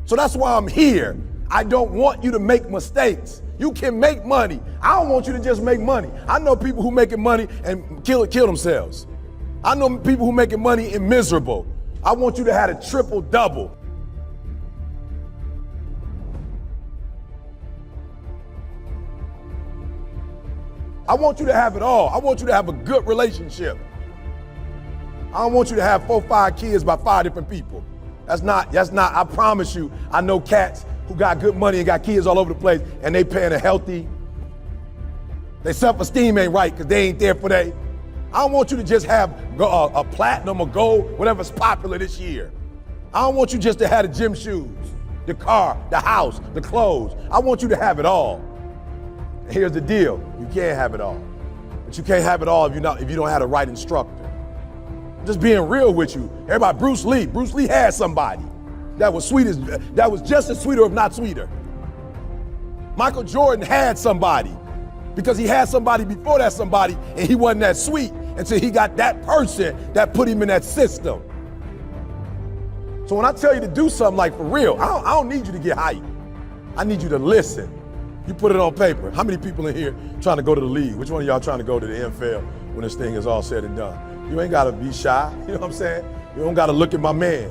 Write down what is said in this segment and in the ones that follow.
So that's why I'm here. I don't want you to make mistakes. You can make money. I don't want you to just make money. I know people who making money and kill themselves. I know people who making money and miserable. I want you to have a triple double. I want you to have it all. I want you to have a good relationship. I don't want you to have 4 or 5 kids by 5 different people. That's not, I promise you, I know cats who got good money and got kids all over the place and they paying a healthy, their self-esteem ain't right because they ain't there for they. I don't want you to just have a platinum or gold, whatever's popular this year. I don't want you just to have the gym shoes, the car, the house, the clothes. I want you to have it all. And here's the deal, you can't have it all. But you can't have it all if you don't have the right instructor. I'm just being real with you. Everybody, Bruce Lee had somebody that was just as sweet or if not sweeter. Michael Jordan had somebody because he had somebody before that somebody and he wasn't that sweet until he got that person that put him in that system. So when I tell you to do something like for real, I don't need you to get hyped. I need you to listen. You put it on paper. How many people in here trying to go to the league? Which one of y'all trying to go to the NFL when this thing is all said and done? You ain't gotta be shy, you know what I'm saying? You don't gotta look at my man.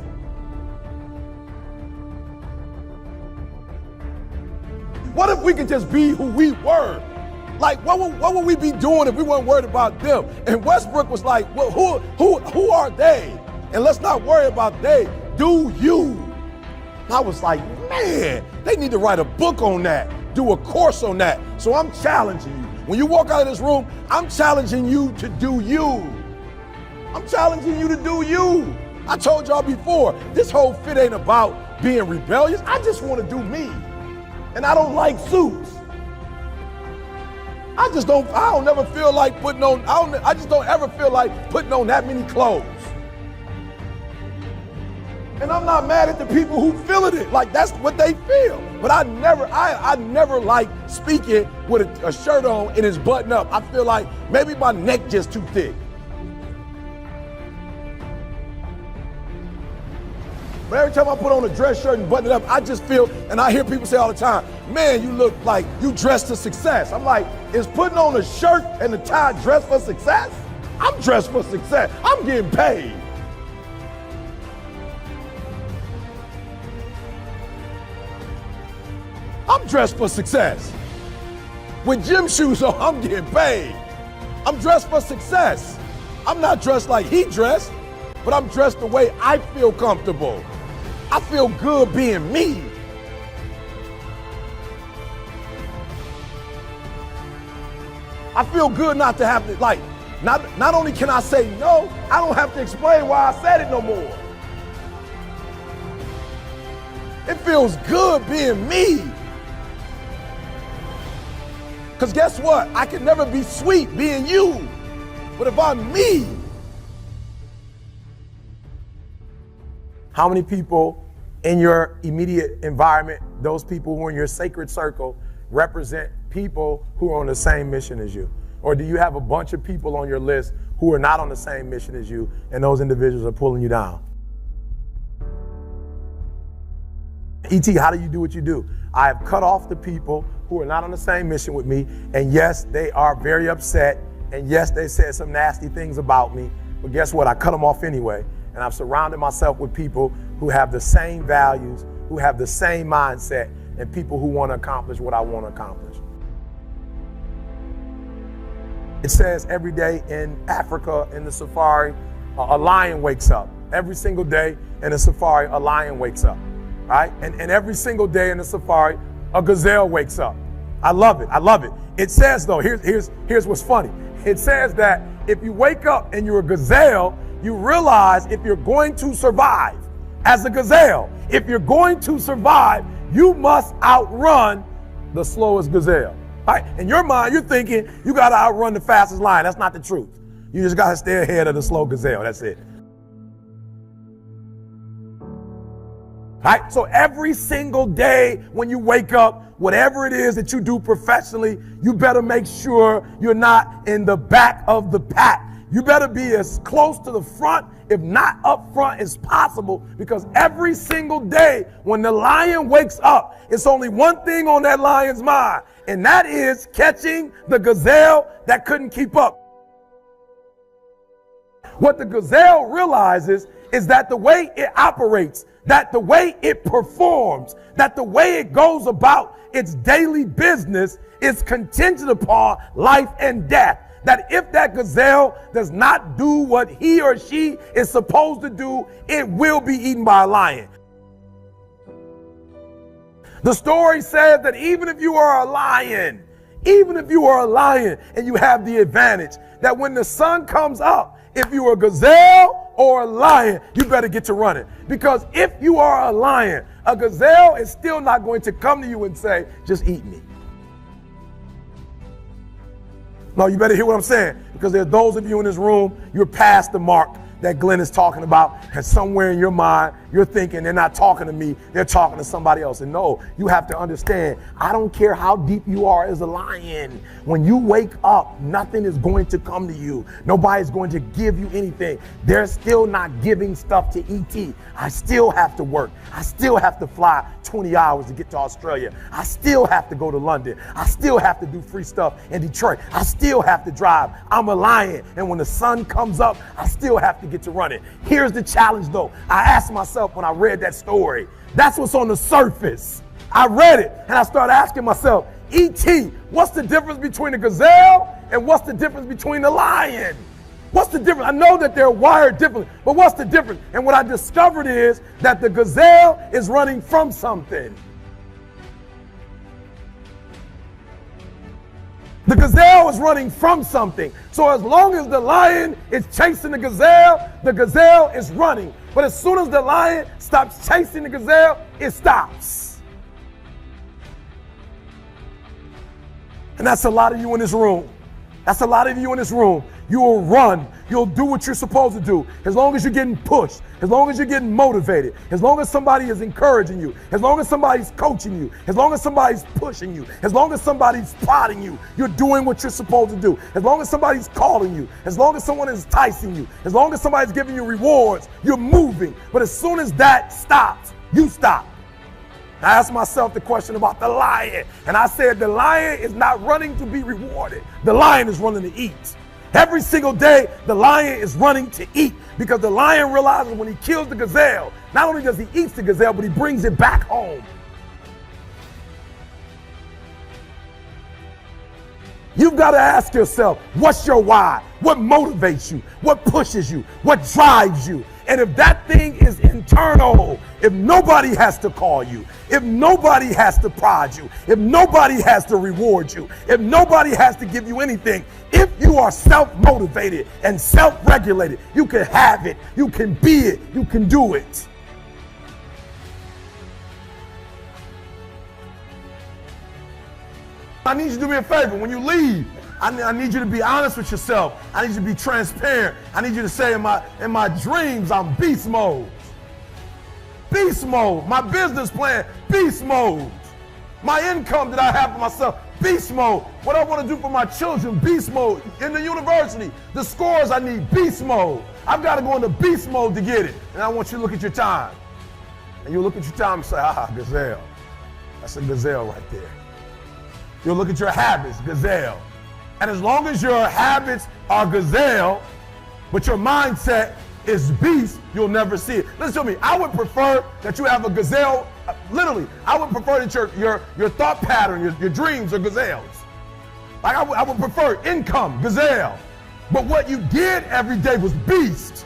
What if we could just be who we were? Like, what would we be doing if we weren't worried about them? And Westbrook was like, well, who are they? And let's not worry about they, do you. And I was like, man, they need to write a book on that, do a course on that. So I'm challenging you. When you walk out of this room, I'm challenging you to do you. I'm challenging you to do you. I told y'all before, this whole fit ain't about being rebellious. I just want to do me. And I don't like suits. I don't ever feel like putting on, I just don't ever feel like putting on that many clothes. And I'm not mad at the people who feeling it, like that's what they feel. But I never like speaking with a shirt on and it's buttoned up. I feel like maybe my neck just too thick. But every time I put on a dress shirt and button it up, I just feel, and I hear people say all the time, man, you look like you dressed to success. I'm like, is putting on a shirt and a tie dress for success? I'm dressed for success. I'm getting paid. I'm dressed for success. With gym shoes on, I'm getting paid. I'm dressed for success. I'm not dressed like he dressed, but I'm dressed the way I feel comfortable. I feel good being me. I feel good not to have to, like, not only can I say no, I don't have to explain why I said it no more. It feels good being me. Because guess what? I can never be sweet being you. But if I'm me, how many people in your immediate environment, those people who are in your sacred circle, represent people who are on the same mission as you? Or do you have a bunch of people on your list who are not on the same mission as you, and those individuals are pulling you down? E.T., how do you do what you do? I have cut off the people who are not on the same mission with me, and yes, they are very upset, and yes, they said some nasty things about me, but guess what? I cut them off anyway, and I've surrounded myself with people who have the same values, who have the same mindset, and people who want to accomplish what I want to accomplish. It says every day in Africa, in the safari, a lion wakes up. Every single day in the safari, a lion wakes up, right? And every single day in the safari, a gazelle wakes up. I love it, I love it. It says though, here's what's funny. It says that if you wake up and you're a gazelle, you realize if you're going to survive as a gazelle, if you're going to survive, you must outrun the slowest gazelle. Right? In your mind, you're thinking you got to outrun the fastest lion. That's not the truth. You just got to stay ahead of the slow gazelle. That's it. Right? So every single day when you wake up, whatever it is that you do professionally, you better make sure you're not in the back of the pack. You better be as close to the front, if not up front, as possible, because every single day when the lion wakes up, it's only one thing on that lion's mind, and that is catching the gazelle that couldn't keep up. What the gazelle realizes is that the way it operates, that the way it performs, that the way it goes about its daily business is contingent upon life and death. That if that gazelle does not do what he or she is supposed to do, it will be eaten by a lion. The story says that even if you are a lion and you have the advantage, that when the sun comes up, if you are a gazelle or a lion, you better get to running. Because if you are a lion, a gazelle is still not going to come to you and say, just eat me. No, you better hear what I'm saying, because there's those of you in this room, you're past the mark that Glenn is talking about, and somewhere in your mind, you're thinking they're not talking to me, they're talking to somebody else. And no, you have to understand, I don't care how deep you are as a lion. When you wake up, nothing is going to come to you. Nobody's going to give you anything. They're still not giving stuff to ET. I still have to work. I still have to fly 20 hours to get to Australia. I still have to go to London. I still have to do free stuff in Detroit. I still have to drive. I'm a lion. And when the sun comes up, I still have to get to running. Here's the challenge though. I asked myself when I read that story, that's what's on the surface. I read it and I started asking myself, E.T., what's the difference between a gazelle and what's the difference between a lion? What's the difference? I know that they're wired differently, but what's the difference? And what I discovered is that the gazelle is running from something. The gazelle is running from something. So as long as the lion is chasing the gazelle is running. But as soon as the lion stops chasing the gazelle, it stops. And that's a lot of you in this room. That's a lot of you in this room. You will run. You'll do what you're supposed to do. As long as you're getting pushed, as long as you're getting motivated, as long as somebody is encouraging you, as long as somebody's coaching you, as long as somebody's pushing you, as long as somebody's prodding you, you're doing what you're supposed to do. As long as somebody's calling you, as long as someone is enticing you, as long as somebody's giving you rewards, you're moving. But as soon as that stops, you stop. I asked myself the question about the lion, and I said the lion is not running to be rewarded. The lion is running to eat. Every single day, the lion is running to eat, because the lion realizes when he kills the gazelle, not only does he eat the gazelle, but he brings it back home. You've got to ask yourself, what's your why? What motivates you? What pushes you? What drives you? And if that thing is internal, if nobody has to call you, if nobody has to prod you, if nobody has to reward you, if nobody has to give you anything, if you are self-motivated and self-regulated, you can have it, you can be it, you can do it. I need you to do me a favor. When you leave, I need you to be honest with yourself. I need you to be transparent. I need you to say, in my dreams, I'm beast mode. Beast mode. My business plan, beast mode. My income that I have for myself, beast mode. What I want to do for my children, beast mode. In the university, the scores I need, beast mode. I've got to go into beast mode to get it. And I want you to look at your time. And you look at your time and say, gazelle. That's a gazelle right there. You'll look at your habits, gazelle. And as long as your habits are gazelle, but your mindset is beast, you'll never see it. Listen to me, I would prefer that you have a gazelle, literally, I would prefer that your thought pattern, your dreams are gazelles. Like I would prefer income, gazelle. But what you did every day was beast.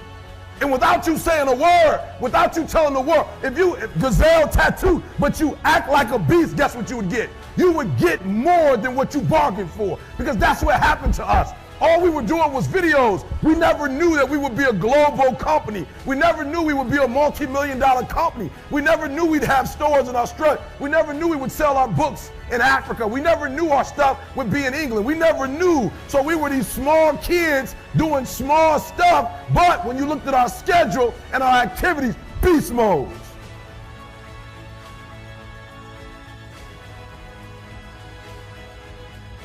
And without you saying a word, without you telling the world, if gazelle tattoo, but you act like a beast, guess what you would get? You would get more than what you bargained for, because that's what happened to us. All we were doing was videos. We never knew that we would be a global company. We never knew we would be a multi-million-dollar company. We never knew we'd have stores in Australia. We never knew we would sell our books in Africa. We never knew our stuff would be in England. We never knew. So we were these small kids doing small stuff, but when you looked at our schedule and our activities, beast mode.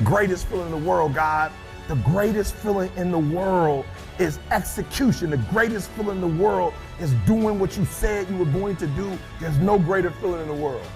Greatest feeling in the world, God. The greatest feeling in the world is execution. The greatest feeling in the world is doing what you said you were going to do. There's no greater feeling in the world.